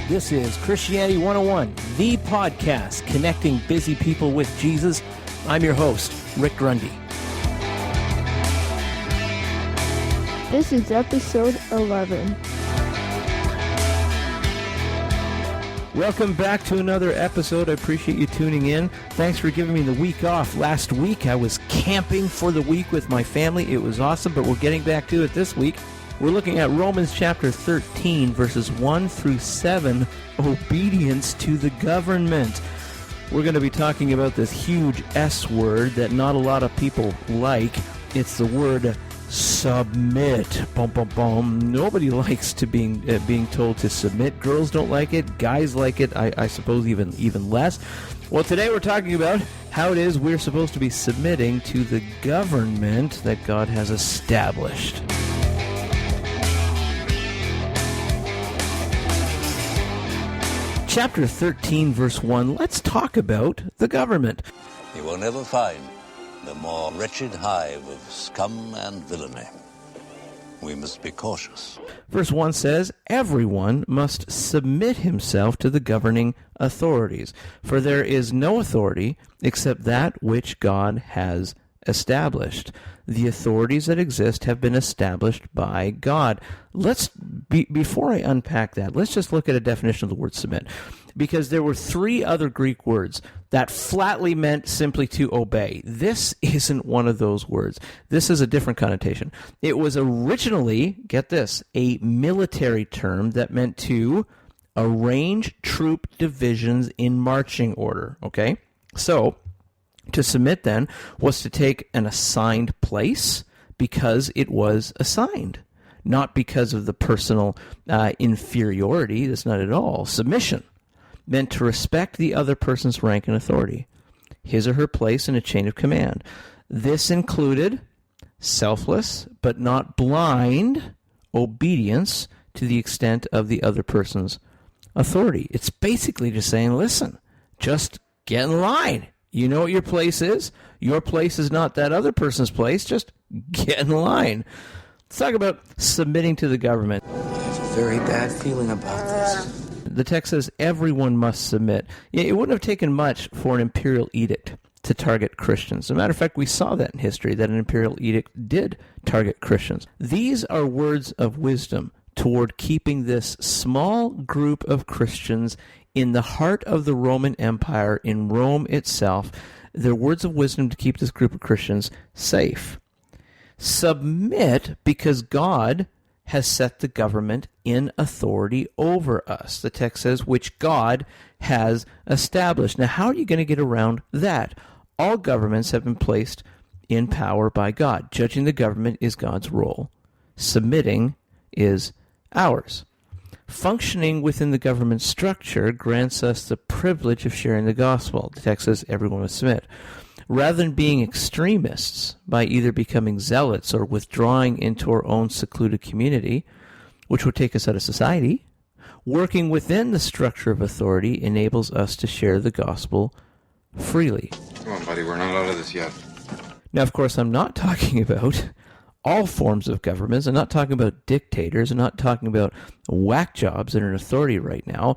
This is Christianity 101, the podcast connecting busy people with Jesus. I'm your host, Rick Grundy. This is episode 11. Welcome back to another episode. I appreciate you tuning in. Thanks for giving me the week off. Last week I was camping for the week with my family. It was awesome, but we're getting back to it this week. We're looking at Romans chapter 13, verses 1 through 7, obedience to the government. We're going to be talking about this huge S word that not a lot of people like. It's the word submit. Bum, bum, bum. Nobody likes to being told to submit. Girls don't like it. Guys like it, I suppose, even less. Well, today we're talking about how it is we're supposed to be submitting to the government that God has established. Chapter 13, verse 1, let's talk about the government. You will never find the more wretched hive of scum and villainy. We must be cautious. Verse 1 says, everyone must submit himself to the governing authorities, for there is no authority except that which God has established. The authorities that exist have been established by God. Before I unpack that, let's just look at a definition of the word submit, because there were three other Greek words that flatly meant simply to obey. This isn't one of those words. This is a different connotation. It was originally, get this, a military term that meant to arrange troop divisions in marching order, okay? So, to submit, then, was to take an assigned place because it was assigned, not because of the personal inferiority. That's not at all. Submission meant to respect the other person's rank and authority, his or her place in a chain of command. This included selfless but not blind obedience to the extent of the other person's authority. It's basically just saying, listen, just get in line. You know what your place is? Your place is not that other person's place. Just get in line. Let's talk about submitting to the government. I have a very bad feeling about this. The text says everyone must submit. It wouldn't have taken much for an imperial edict to target Christians. As a matter of fact, we saw that in history, that an imperial edict did target Christians. These are words of wisdom toward keeping this small group of Christians in the heart of the Roman Empire, in Rome itself. They're words of wisdom to keep this group of Christians safe. Submit because God has set the government in authority over us. The text says, which God has established. Now, how are you going to get around that? All governments have been placed in power by God. Judging the government is God's role. Submitting is ours. Functioning within the government structure grants us the privilege of sharing the gospel. The text says everyone must submit. Rather than being extremists by either becoming zealots or withdrawing into our own secluded community, which would take us out of society, working within the structure of authority enables us to share the gospel freely. Come on, buddy, we're not out of this yet. Now, of course, I'm not talking about all forms of governments. I'm not talking about dictators. I'm not talking about whack jobs that are in authority right now.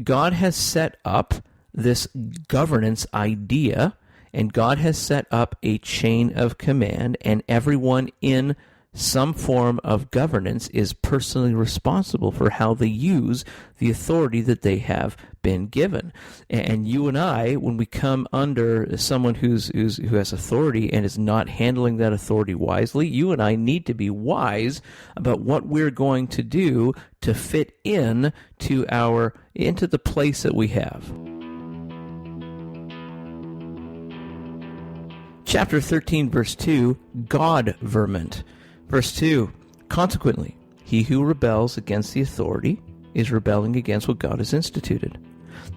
God has set up this governance idea, and God has set up a chain of command, and everyone in some form of governance is personally responsible for how they use the authority that they have been given. And you and I, when we come under someone who has authority and is not handling that authority wisely, you and I need to be wise about what we're going to do to fit into the place that we have. Chapter 13, verse 2, God-verment. Verse 2, consequently, he who rebels against the authority is rebelling against what God has instituted,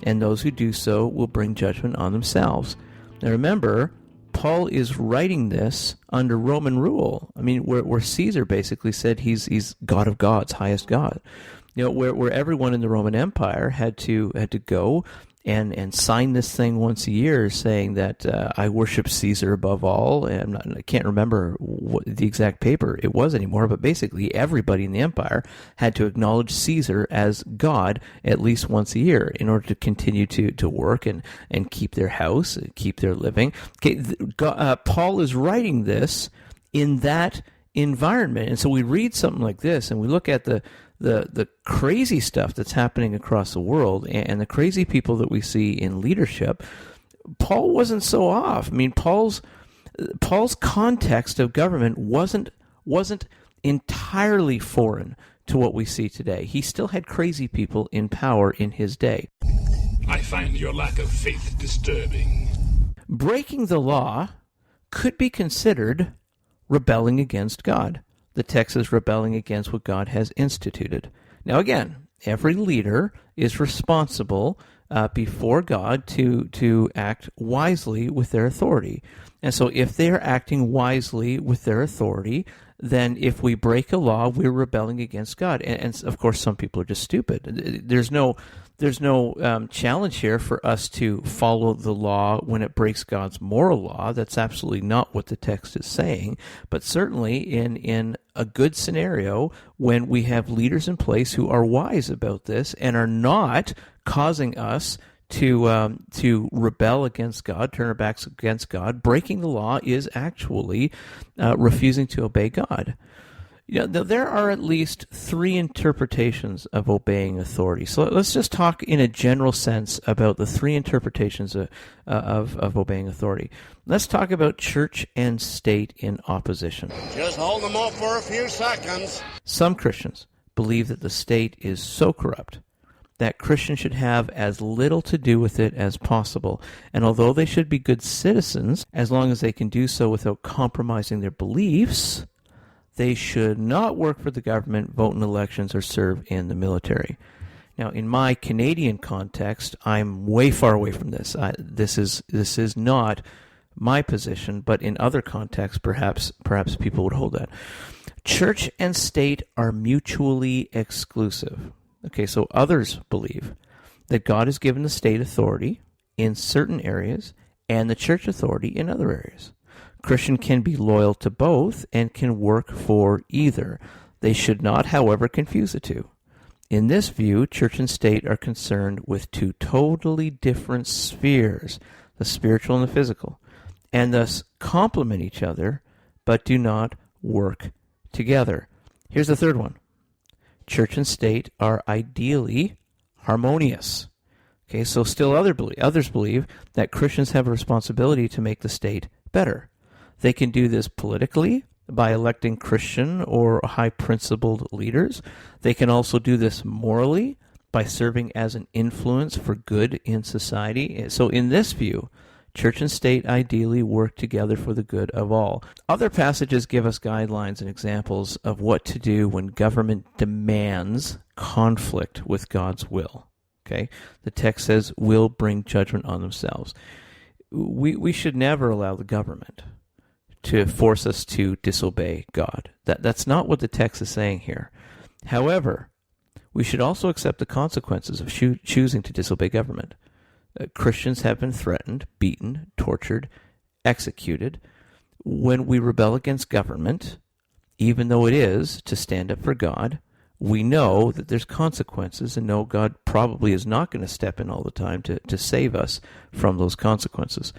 and those who do so will bring judgment on themselves. Now remember, Paul is writing this under Roman rule. I mean, where Caesar basically said he's God of gods, highest God. You know, where everyone in the Roman Empire had to go and sign this thing once a year saying that I worship Caesar above all. And I can't remember what the exact paper it was anymore, but basically everybody in the empire had to acknowledge Caesar as God at least once a year in order to continue to work and keep their house, keep their living. Okay, Paul is writing this in that environment. And so we read something like this and we look at the crazy stuff that's happening across the world and the crazy people that we see in leadership. Paul wasn't so off. I mean, Paul's context of government wasn't entirely foreign to what we see today. He still had crazy people in power in his day. I find your lack of faith disturbing. Breaking the law could be considered rebelling against God. The text is rebelling against what God has instituted. Now again, every leader is responsible before God to act wisely with their authority. And so if they are acting wisely with their authority, then if we break a law, we're rebelling against God. And of course, some people are just stupid. There's no challenge here for us to follow the law when it breaks God's moral law. That's absolutely not what the text is saying. But certainly in a good scenario, when we have leaders in place who are wise about this and are not causing us to rebel against God, turn our backs against God, breaking the law is actually refusing to obey God. You know, there are at least three interpretations of obeying authority. So let's just talk in a general sense about the three interpretations of obeying authority. Let's talk about church and state in opposition. Just hold them up for a few seconds. Some Christians believe that the state is so corrupt that Christians should have as little to do with it as possible. And although they should be good citizens, as long as they can do so without compromising their beliefs, they should not work for the government, vote in elections, or serve in the military. Now, in my Canadian context, I'm way far away from this. This is not my position, but in other contexts, perhaps people would hold that. Church and state are mutually exclusive. Okay, so others believe that God has given the state authority in certain areas and the church authority in other areas. Christian can be loyal to both and can work for either. They should not, however, confuse the two. In this view, church and state are concerned with two totally different spheres, the spiritual and the physical, and thus complement each other, but do not work together. Here's the third one. Church and state are ideally harmonious. Okay, so still others believe that Christians have a responsibility to make the state better. They can do this politically by electing Christian or high-principled leaders. They can also do this morally by serving as an influence for good in society. So in this view, church and state ideally work together for the good of all. Other passages give us guidelines and examples of what to do when government demands conflict with God's will. Okay? The text says, will bring judgment on themselves. We should never allow the government to force us to disobey God. That's not what the text is saying here. However, we should also accept the consequences of choosing to disobey government. Christians have been threatened, beaten, tortured, executed. When we rebel against government, even though it is to stand up for God, we know that there's consequences and know God probably is not going to step in all the time to save us from those consequences.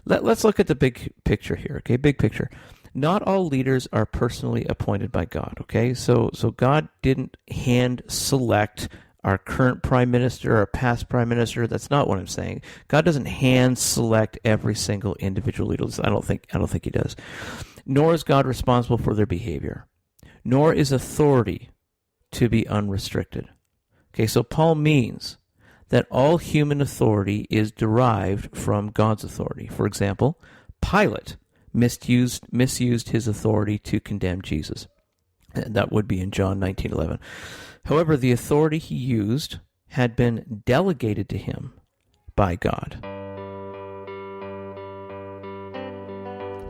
Let's look at the big picture here, okay? Big picture. Not all leaders are personally appointed by God, okay? So God didn't hand select our current prime minister, our past prime minister. That's not what I'm saying. God doesn't hand select every single individual leader. I don't think he does. Nor is God responsible for their behavior. Nor is authority to be unrestricted. Okay, so Paul means that all human authority is derived from God's authority. For example, Pilate misused his authority to condemn Jesus. And that would be in John 19:11. However, the authority he used had been delegated to him by God.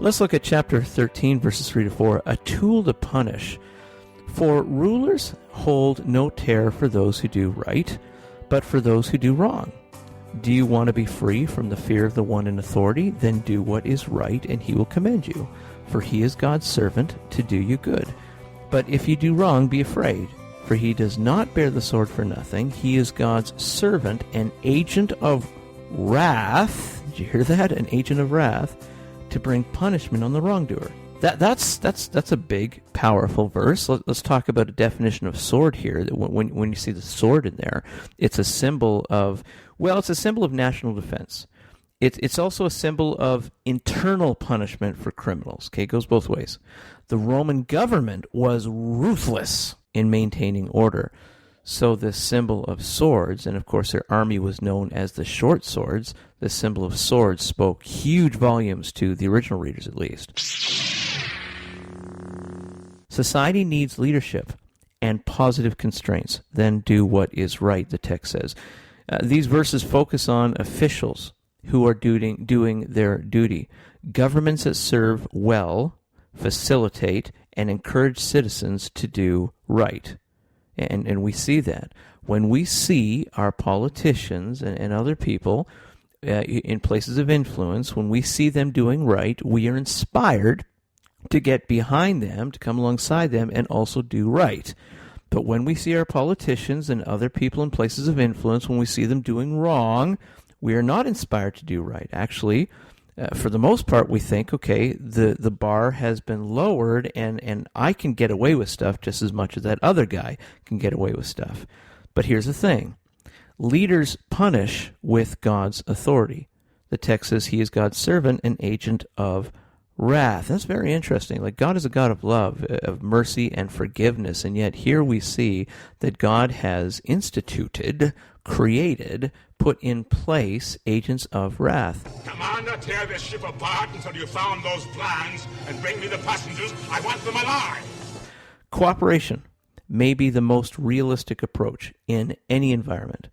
Let's look at chapter 13, verses 3 to 4, a tool to punish. For rulers hold no terror for those who do right, but for those who do wrong. Do you want to be free from the fear of the one in authority? Then do what is right, and he will commend you. For he is God's servant to do you good. But if you do wrong, be afraid. For he does not bear the sword for nothing. He is God's servant, an agent of wrath. Did you hear that? An agent of wrath, to bring punishment on the wrongdoer. That's a big, powerful verse. Let's talk about a definition of sword here. When you see the sword in there, it's a symbol of, it's a symbol of national defense. It's also a symbol of internal punishment for criminals. Okay, it goes both ways. The Roman government was ruthless in maintaining order. So this symbol of swords, and of course their army was known as the short swords, this symbol of swords spoke huge volumes to the original readers at least. Society needs leadership and positive constraints. Then do what is right, the text says. These verses focus on officials who are doing their duty. Governments that serve well, facilitate, and encourage citizens to do right. And we see that. When we see our politicians and other people in places of influence, when we see them doing right, we are inspired to get behind them, to come alongside them, and also do right. But when we see our politicians and other people in places of influence, when we see them doing wrong, we are not inspired to do right. Actually, for the most part, we think, okay, the bar has been lowered, and I can get away with stuff just as much as that other guy can get away with stuff. But here's the thing. Leaders punish with God's authority. The text says he is God's servant, an agent of wrath. That's very interesting. Like, God is a God of love, of mercy and forgiveness, and yet here we see that God has instituted, created, put in place agents of wrath. Commander, tear this ship apart until you found those plans and bring me the passengers. I want them alive. Cooperation may be the most realistic approach in any environment,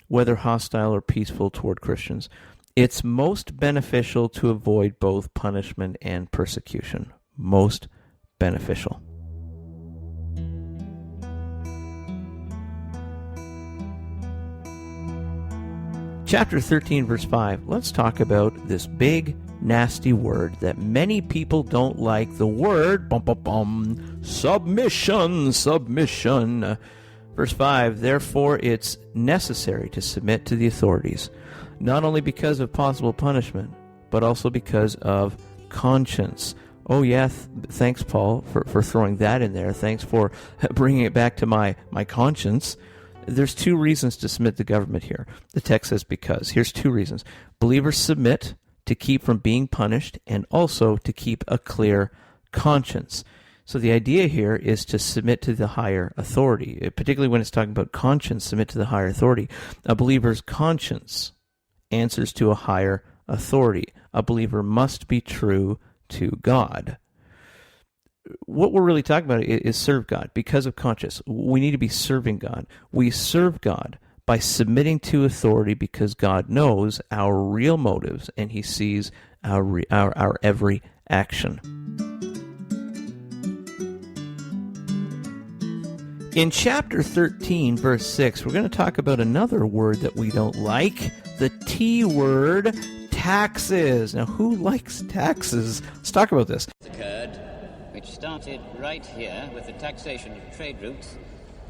whether hostile or peaceful toward Christians. It's most beneficial to avoid both punishment and persecution. Most beneficial. Chapter 13, verse 5. Let's talk about this big, nasty word that many people don't like. The word, submission, submission. Verse 5, therefore it's necessary to submit to the authorities, not only because of possible punishment, but also because of conscience. Oh yeah, thanks, Paul, for throwing that in there. Thanks for bringing it back to my conscience. There's two reasons to submit to government here. The text says because. Here's two reasons. Believers submit to keep from being punished and also to keep a clear conscience. So the idea here is to submit to the higher authority, particularly when it's talking about conscience, submit to the higher authority. A believer's conscience answers to a higher authority. A believer must be true to God. What we're really talking about is serve God because of conscience. We need to be serving God. We serve God by submitting to authority because God knows our real motives and he sees our every action. In chapter 13, verse 6, we're going to talk about another word that we don't like, the T word, taxes. Now, who likes taxes? Let's talk about this. Occurred, which started right here with the taxation of trade routes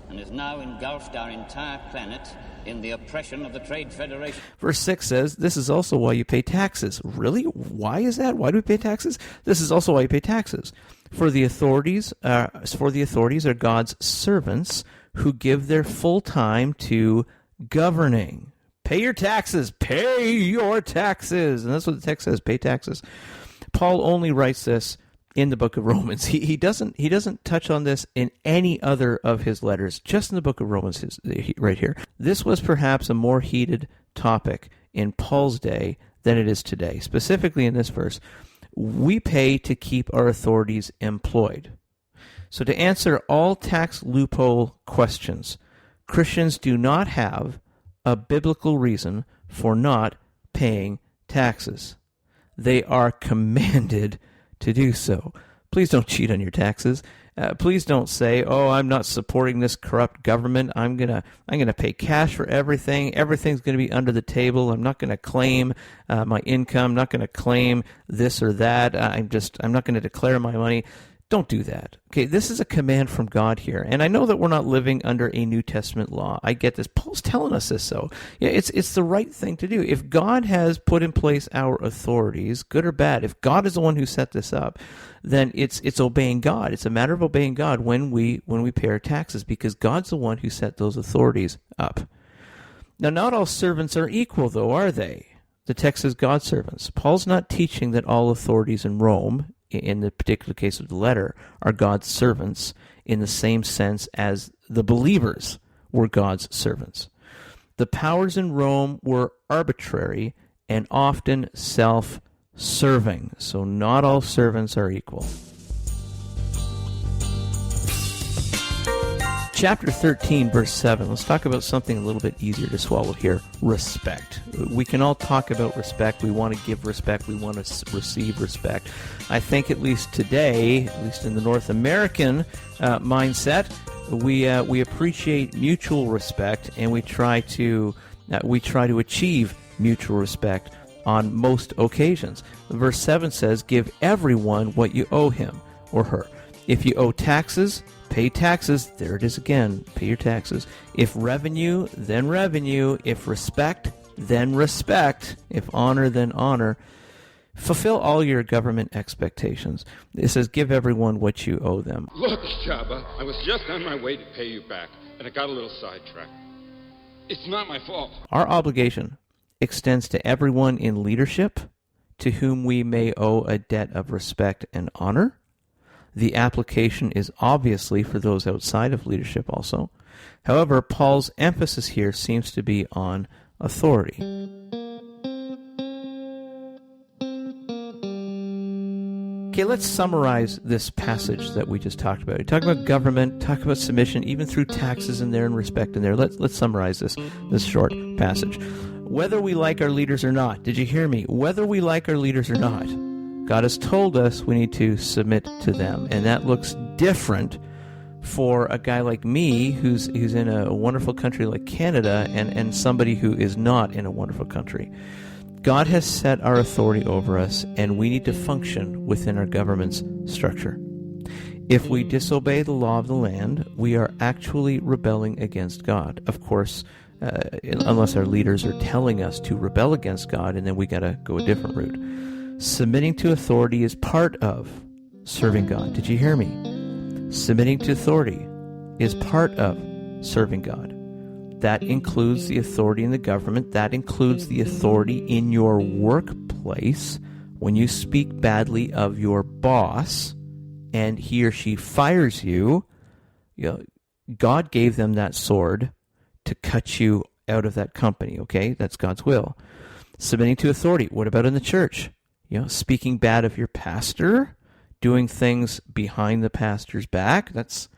and has now engulfed our entire planet in the oppression of the Trade Federation. Verse 6 says, this is also why you pay taxes. Really? Why is that? Why do we pay taxes? This is also why you pay taxes. For the authorities are God's servants who give their full time to governing. Pay your taxes. Pay your taxes. And that's what the text says, pay taxes. Paul only writes this in the book of Romans. He doesn't touch on this in any other of his letters, just in the book of Romans right here. This was perhaps a more heated topic in Paul's day than it is today. Specifically in this verse, we pay to keep our authorities employed. So to answer all tax loophole questions, Christians do not have a biblical reason for not paying taxes. They are commanded to do so. Please don't cheat on your taxes. Please don't say, "Oh, I'm not supporting this corrupt government. I'm gonna pay cash for everything. Everything's gonna be under the table. I'm not gonna claim my income. I'm not gonna claim this or that. I'm not gonna declare my money." Don't do that. Okay, this is a command from God here. And I know that we're not living under a New Testament law. I get this. Paul's telling us this, so yeah, it's the right thing to do. If God has put in place our authorities, good or bad, if God is the one who set this up, then it's obeying God. It's a matter of obeying God when we pay our taxes, because God's the one who set those authorities up. Now, not all servants are equal, though, are they? The text says God's servants. Paul's not teaching that all authorities in Rome, in the particular case of the letter, are God's servants in the same sense as the believers were God's servants. The powers in Rome were arbitrary and often self-serving, so not all servants are equal. Chapter 13, verse 7. Let's talk about something a little bit easier to swallow here. Respect. We can all talk about respect. We want to give respect. We want to receive respect. I think at least today, at least in the North American mindset, we appreciate mutual respect, and we try to achieve mutual respect on most occasions. Verse 7 says, "Give everyone what you owe him or her. If you owe taxes, pay taxes." There it is again. Pay your taxes. "If revenue, then revenue. If respect, then respect. If honor, then honor. Fulfill all your government expectations." It says, give everyone what you owe them. Look, Jabba, I was just on my way to pay you back, and I got a little sidetracked. It's not my fault. Our obligation extends to everyone in leadership to whom we may owe a debt of respect and honor. The application is obviously for those outside of leadership also. However, Paul's emphasis here seems to be on authority. Okay, let's summarize this passage that we just talked about. We talked about government, talked about submission, even through taxes in there and respect in there. Let's summarize this short passage. Whether we like our leaders or not, did you hear me? Whether we like our leaders or not, God has told us we need to submit to them, and that looks different for a guy like me who's in a wonderful country like Canada and somebody who is not in a wonderful country. God has set our authority over us, and we need to function within our government's structure. If we disobey the law of the land, we are actually rebelling against God. Of course, unless our leaders are telling us to rebel against God, and then we got to go a different route. Submitting to authority is part of serving God. Did you hear me? Submitting to authority is part of serving God. That includes the authority in the government. That includes the authority in your workplace. When you speak badly of your boss and he or she fires you, God gave them that sword to cut you out of that company, okay? That's God's will. Submitting to authority. What about in the church? Speaking bad of your pastor, doing things behind the pastor's back. That's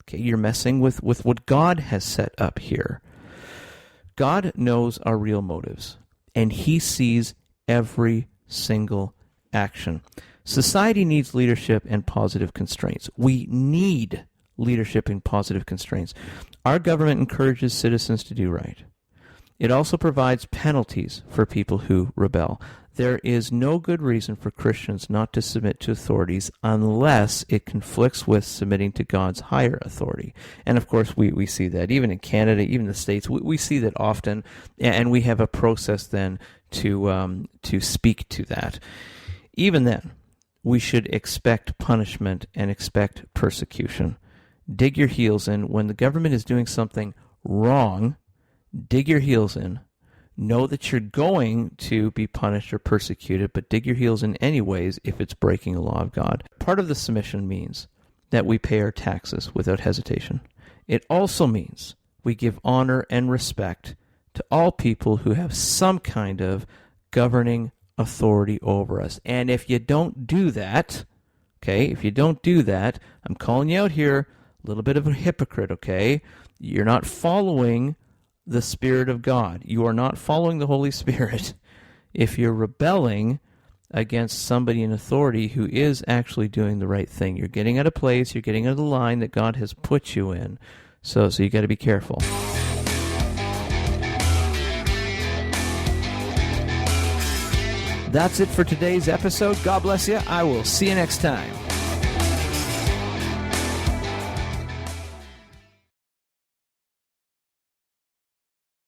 okay. You're messing with what God has set up here. God knows our real motives, and he sees every single action. Society needs leadership and positive constraints. We need leadership and positive constraints. Our government encourages citizens to do right. It also provides penalties for people who rebel. There is no good reason for Christians not to submit to authorities unless it conflicts with submitting to God's higher authority. And of course, we see that even in Canada, even the States, we see that often, and we have a process then to speak to that. Even then, we should expect punishment and expect persecution. Dig your heels in. When the government is doing something wrong, dig your heels in. Know that you're going to be punished or persecuted, but dig your heels in anyways if it's breaking the law of God. Part of the submission means that we pay our taxes without hesitation. It also means we give honor and respect to all people who have some kind of governing authority over us. And if you don't do that, I'm calling you out here, a little bit of a hypocrite, okay? You're not following the Spirit of God. You are not following the Holy Spirit if you're rebelling against somebody in authority who is actually doing the right thing. You're getting at a place, you're getting at a line that God has put you in. So you got to be careful. That's it for today's episode. God bless you. I will see you next time.